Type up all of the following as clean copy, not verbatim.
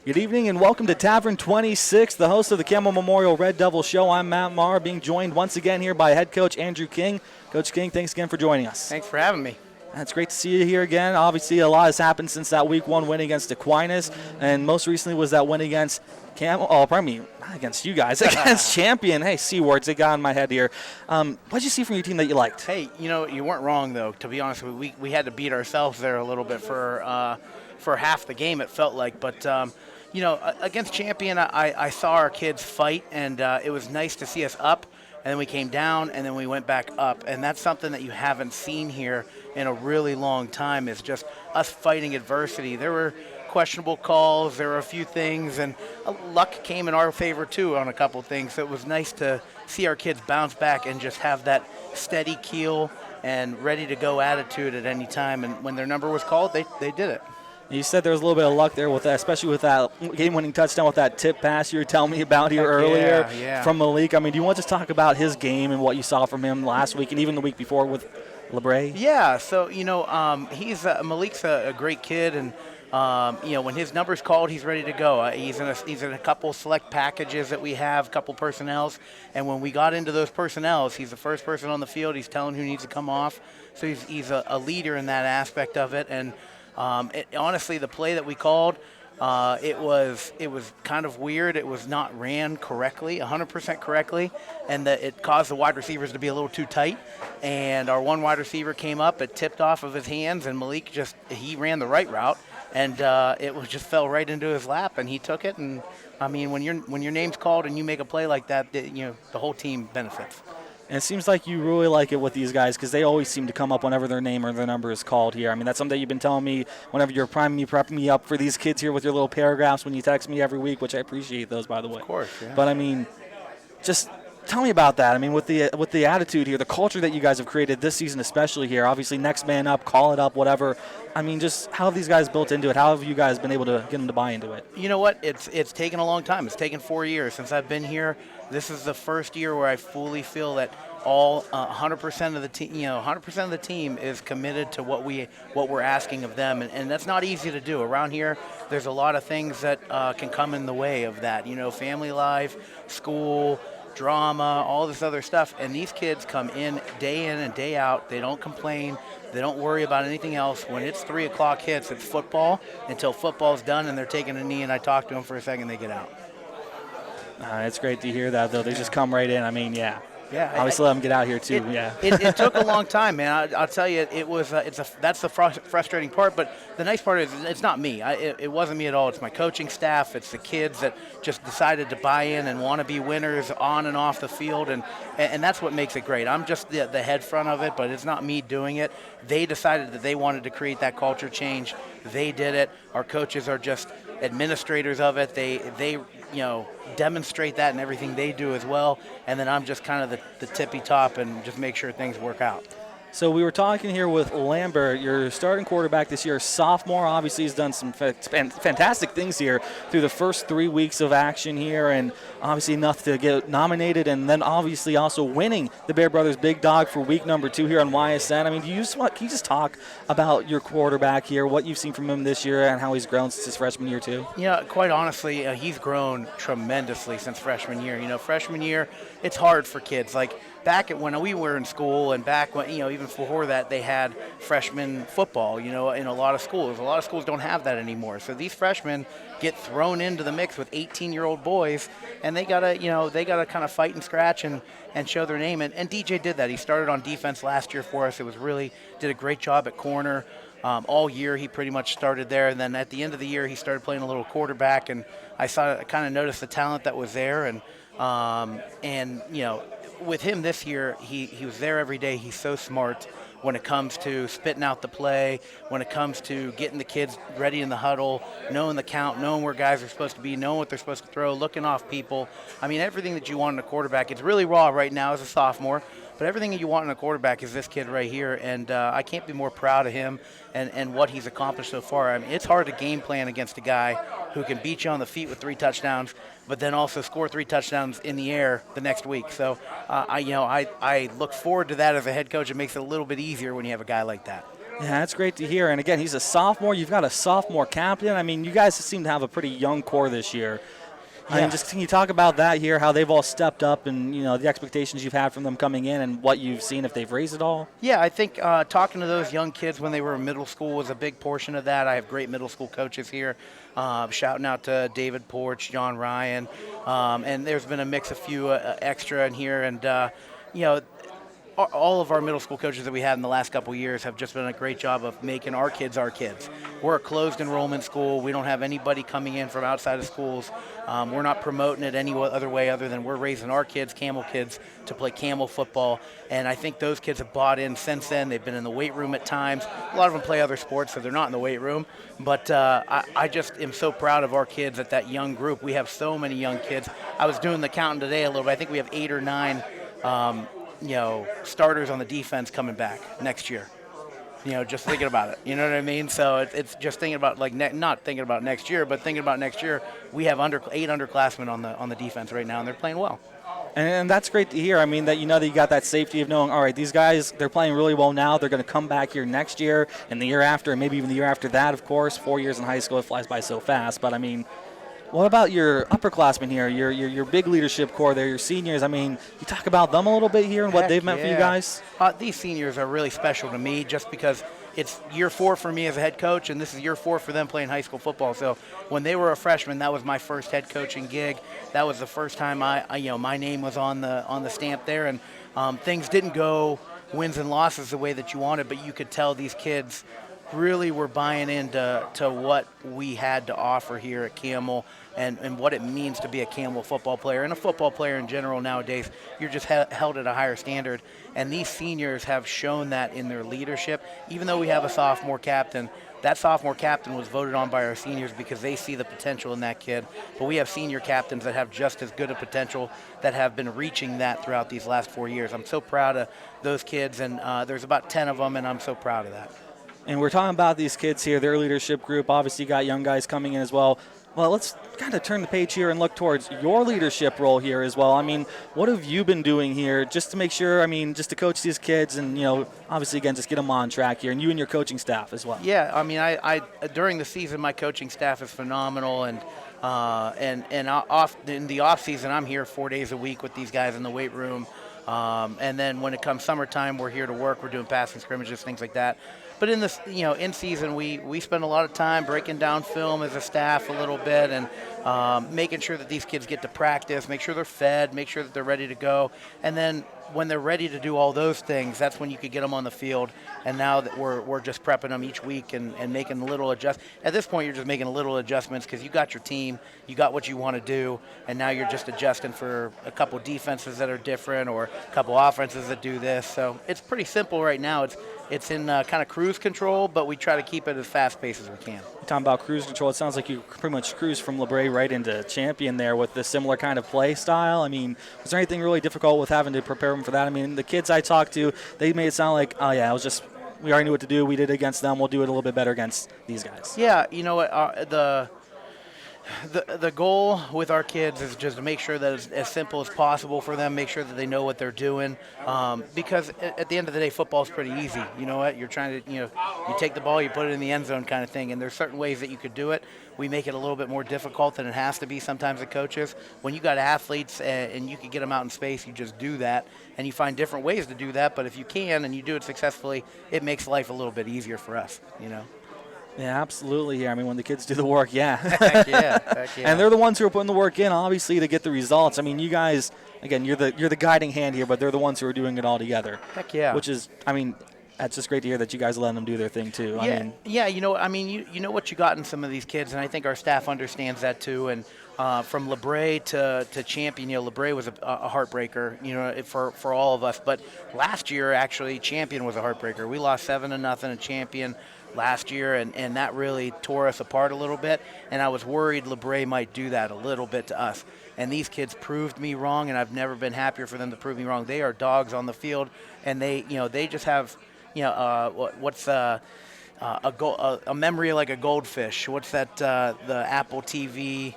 Good evening and welcome to Tavern 26, the host of the Campbell Memorial Red Devil Show. I'm Matt Maher, being joined once again here by head coach Andrew King. Coach King, thanks again for joining us. Thanks for having me. It's great to see you here again. Obviously, a lot has happened since that Week 1 win against Aquinas, and most recently was that win against not against you guys, against Champion. Hey, C-words, they got in my head here. What did you see from your team that you liked? Hey, you weren't wrong, though. To be honest, we had to beat ourselves there a little bit for half the game, it felt like. But, against Champion, I saw our kids fight, and it was nice to see us up. And then we came down, and then we went back up. And that's something that you haven't seen here in a really long time, is just us fighting adversity. There were questionable calls. There were a few things, and luck came in our favor, too, on a couple things. So it was nice to see our kids bounce back and just have that steady keel and ready-to-go attitude at any time. And when their number was called, they did it. You said there was a little bit of luck there with that, especially with that game-winning touchdown with that tip pass you were telling me about here earlier from Malik. I mean, do you want to just talk about his game and what you saw from him last week and even the week before with LeBray? Yeah, so, Malik's a great kid, and, when his number's called, he's ready to go. He's in a couple select packages that we have, a couple personnels, and when we got into those personnels, he's the first person on the field. He's telling who needs to come off, so he's a leader in that aspect of it, and honestly, the play that we called, it was kind of weird. It was not ran correctly, 100% correctly, and it caused the wide receivers to be a little too tight. And our one wide receiver came up, it tipped off of his hands, and Malik he ran the right route, and it just fell right into his lap, and he took it. And I mean, when your name's called and you make a play like that, the whole team benefits. And it seems like you really like it with these guys because they always seem to come up whenever their name or their number is called here. I mean, that's something that you've been telling me whenever you're prepping me up for these kids here with your little paragraphs when you text me every week, which I appreciate those, by the way. Of course, yeah. But, I mean, just tell me about that. I mean, with the attitude here, the culture that you guys have created this season especially here, obviously next man up, call it up, whatever. I mean, just how have these guys built into it? How have you guys been able to get them to buy into it? You know what? It's taken a long time. It's taken 4 years since I've been here. This is the first year where I fully feel that all 100% of the team, 100% of the team is committed to what we're asking of them, and that's not easy to do. Around here, there's a lot of things that can come in the way of that. Family life, school, drama, all this other stuff, and these kids come in and day out. They don't complain. They don't worry about anything else. When it's 3 o'clock hits, it's football until football's done, and they're taking a knee, and I talk to them for a second, they get out. It's great to hear that, though. They just come right in. I mean, yeah. Yeah, obviously let them get out here too. It took a long time, man. I'll tell you, that's the frustrating part. But the nice part is, it's not me. It wasn't me at all. It's my coaching staff. It's the kids that just decided to buy in and want to be winners on and off the field, and that's what makes it great. I'm just the head front of it, but it's not me doing it. They decided that they wanted to create that culture change. They did it. Our coaches are just administrators of it. They demonstrate that in everything they do as well, and then I'm just kind of the tippy top and just make sure things work out. So we were talking here with Lambert, your starting quarterback this year, sophomore. Obviously, he's done some fantastic things here through the first 3 weeks of action here, and obviously enough to get nominated, and then obviously also winning the Bear Brothers Big Dog for week number 2 here on YSN. I mean, can you just talk about your quarterback here, what you've seen from him this year, and how he's grown since his freshman year too? Yeah, quite honestly, he's grown tremendously since freshman year. Freshman year, it's hard for kids. Like, back when we were in school, and back when, even before that, they had freshman football, in a lot of schools. A lot of schools don't have that anymore. So these freshmen get thrown into the mix with 18-year-old boys, and they gotta kind of fight and scratch and show their name. And DJ did that. He started on defense last year for us. Did a great job at corner. All year he pretty much started there, and then at the end of the year he started playing a little quarterback, and I kind of noticed the talent that was there, and with him this year, he was there every day. He's so smart when it comes to spitting out the play, when it comes to getting the kids ready in the huddle, knowing the count, knowing where guys are supposed to be, knowing what they're supposed to throw, looking off people. I mean, everything that you want in a quarterback. It's really raw right now as a sophomore, but everything that you want in a quarterback is this kid right here, and I can't be more proud of him and what he's accomplished so far. I mean, it's hard to game plan against a guy who can beat you on the feet with 3 touchdowns, but then also score 3 touchdowns in the air the next week. So I look forward to that as a head coach. It makes it a little bit easier when you have a guy like that. Yeah, that's great to hear. And again, he's a sophomore. You've got a sophomore captain. I mean, you guys seem to have a pretty young core this year. I mean, just can you talk about that here, how they've all stepped up and, the expectations you've had from them coming in and what you've seen, if they've raised it all? Yeah, I think talking to those young kids when they were in middle school was a big portion of that. I have great middle school coaches here. Shouting out to David Porch, John Ryan, and there's been a mix of few extra in here. And, all of our middle school coaches that we had in the last couple of years have just done a great job of making our kids our kids. We're a closed enrollment school. We don't have anybody coming in from outside of schools. We're not promoting it any other way other than we're raising our kids, Campbell kids, to play Campbell football. And I think those kids have bought in since then. They've been in the weight room at times. A lot of them play other sports, so they're not in the weight room. But I just am so proud of our kids at that young group. We have so many young kids. I was doing the counting today a little bit. I think we have 8 or 9 starters on the defense coming back next year. Just thinking about it. You know what I mean? So it's just thinking about not thinking about next year, but thinking about next year. We have 8 underclassmen on the defense right now, and they're playing well. And that's great to hear. I mean, that that you got that safety of knowing, all right, these guys, they're playing really well now. They're going to come back here next year and the year after, and maybe even the year after that, of course. 4 years in high school, it flies by so fast. But, I mean, what about your upperclassmen here, your big leadership core there, your seniors? I mean, you talk about them a little bit here and what they've meant for you guys? These seniors are really special to me just because it's year 4 for me as a head coach, and this is year 4 for them playing high school football. So when they were a freshman, that was my first head coaching gig. That was the first time my name was on the stamp there, and things didn't go wins and losses the way that you wanted, but you could tell these kids really were buying into what we had to offer here at Campbell and what it means to be a Campbell football player and a football player in general nowadays. You're just held at a higher standard, and these seniors have shown that in their leadership. Even though we have a sophomore captain, that sophomore captain was voted on by our seniors because they see the potential in that kid. But we have senior captains that have just as good a potential that have been reaching that throughout these last 4 years. I'm so proud of those kids, and there's about 10 of them, and I'm so proud of that. And we're talking about these kids here, their leadership group. Obviously, you got young guys coming in as well. Well, let's kind of turn the page here and look towards your leadership role here as well. I mean, what have you been doing here just to make sure, just to coach these kids and, obviously, again, just get them on track here, and you and your coaching staff as well? Yeah, I during the season, my coaching staff is phenomenal, and in the off season, I'm here 4 days a week with these guys in the weight room. And then when it comes summertime, we're here to work. We're doing passing scrimmages, things like that. But in this, in season, we spend a lot of time breaking down film as a staff a little bit and making sure that these kids get to practice, make sure they're fed, make sure that they're ready to go. And then when they're ready to do all those things, that's when you could get them on the field. And now that we're just prepping them each week and making little adjustments. At this point, you're just making little adjustments because you got your team, you got what you want to do, and now you're just adjusting for a couple defenses that are different or a couple offenses that do this. So it's pretty simple right now. It's in kind of cruise control, but we try to keep it as fast-paced as we can. You're talking about cruise control. It sounds like you pretty much cruised from LeBray right into champion there with the similar kind of play style. I mean, was there anything really difficult with having to prepare them for that? I mean, the kids I talked to, they made it sound like, oh, yeah, we already knew what to do. We did it against them. We'll do it a little bit better against these guys. Yeah, you know what, The goal with our kids is just to make sure that it's as simple as possible for them, make sure that they know what they're doing, because at the end of the day, football is pretty easy. You know what? You're trying to, you take the ball, you put it in the end zone kind of thing, and there's certain ways that you could do it. We make it a little bit more difficult than it has to be sometimes as coaches. When you got athletes and you can get them out in space, you just do that, and you find different ways to do that, but if you can and you do it successfully, it makes life a little bit easier for us, Yeah, absolutely. Here, when the kids do the work, yeah. Heck yeah. And they're the ones who are putting the work in, obviously, to get the results. You guys, again, you're the guiding hand here, but they're the ones who are doing it all together. Heck yeah. Which is, that's just great to hear that you guys let them do their thing too. You know what you got in some of these kids, and I think our staff understands that too. And from LeBray to champion, LeBray was a heartbreaker, for all of us. But last year, actually, champion was a heartbreaker. We lost 7-0 in champion last year, and that really tore us apart a little bit, and I was worried LeBray might do that a little bit to us. And these kids proved me wrong, and I've never been happier for them to prove me wrong. They are dogs on the field, and they just have, what's a memory like a goldfish. What's that? The Apple TV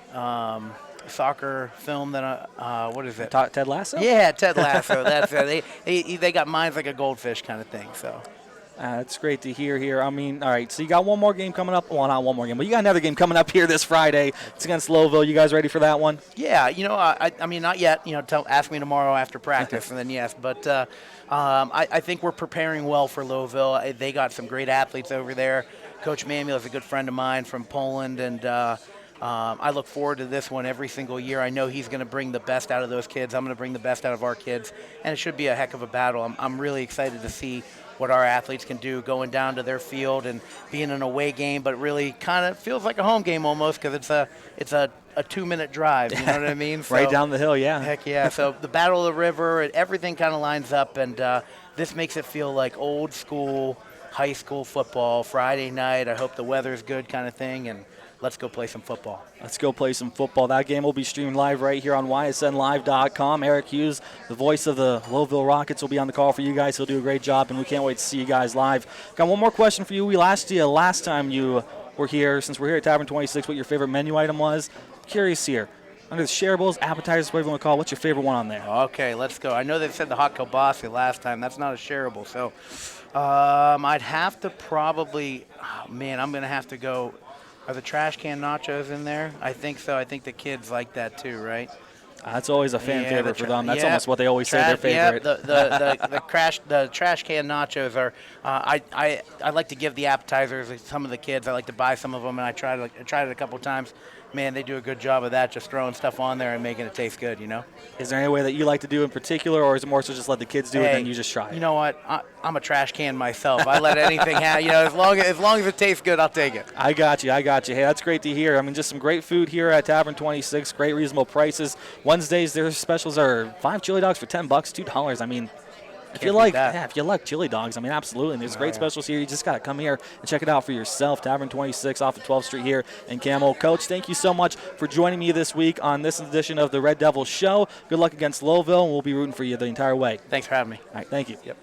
soccer film that what is it? Ted Lasso? Yeah, Ted Lasso. That's it. They got minds like a goldfish kind of thing. So. That's great to hear here. I mean, all right, so you got one more game coming up. Well, not one more game, but you got another game coming up here this Friday. It's against Lowville. You guys ready for that one? Yeah, I mean, not yet. Ask me tomorrow after practice, and then yes. But I think we're preparing well for Lowville. They got some great athletes over there. Coach Manuel is a good friend of mine from Poland, and I look forward to this one every single year. I know he's going to bring the best out of those kids. I'm going to bring the best out of our kids, and it should be a heck of a battle. I'm really excited to see what our athletes can do going down to their field and being an away game, but really kind of feels like a home game almost because it's a 2-minute drive. You know what I mean? Right down the hill, yeah. Heck yeah. So the Battle of the River, everything kind of lines up, and this makes it feel like old school high school football, Friday night. I hope the weather's good kind of thing, and let's go play some football. Let's go play some football. That game will be streamed live right here on ysnlive.com. Eric Hughes, the voice of the Lowville Rockets, will be on the call for you guys. He'll do a great job, and we can't wait to see you guys live. Got one more question for you. We asked you last time you were here, since we're here at Tavern 26, what your favorite menu item was. Curious here. Under the shareables, appetizers, whatever you want to call it, what's your favorite one on there? Okay, let's go. I know they said the hot kielbasa last time. That's not a shareable. So I'd have to probably, I'm going to have to go. Are the trash can nachos in there? I think so. I think the kids like that too, right? That's always a fan favorite for them. That's almost what they always say their favorite. Yeah, the trash can nachos are. I like to give the appetizers to some of the kids. I like to buy some of them, and I tried it a couple times. Man, they do a good job of that, just throwing stuff on there and making it taste good, Is there any way that you like to do in particular, or is it more so just let the kids do it and then you just try it? You know what? I'm a trash can myself. I let anything happen. As long as it tastes good, I'll take it. I got you. Hey, that's great to hear. I mean, just some great food here at Tavern 26, great reasonable prices. Wednesdays, their specials are 5 chili dogs for $10, $2. I mean, if you like chili dogs, I mean, absolutely. And there's great specials here. You just got to come here and check it out for yourself. Tavern 26 off of 12th Street here in Campbell. Coach, thank you so much for joining me this week on this edition of the Red Devils Show. Good luck against Lowville, and we'll be rooting for you the entire way. Thanks for having me. All right, thank you. Yep.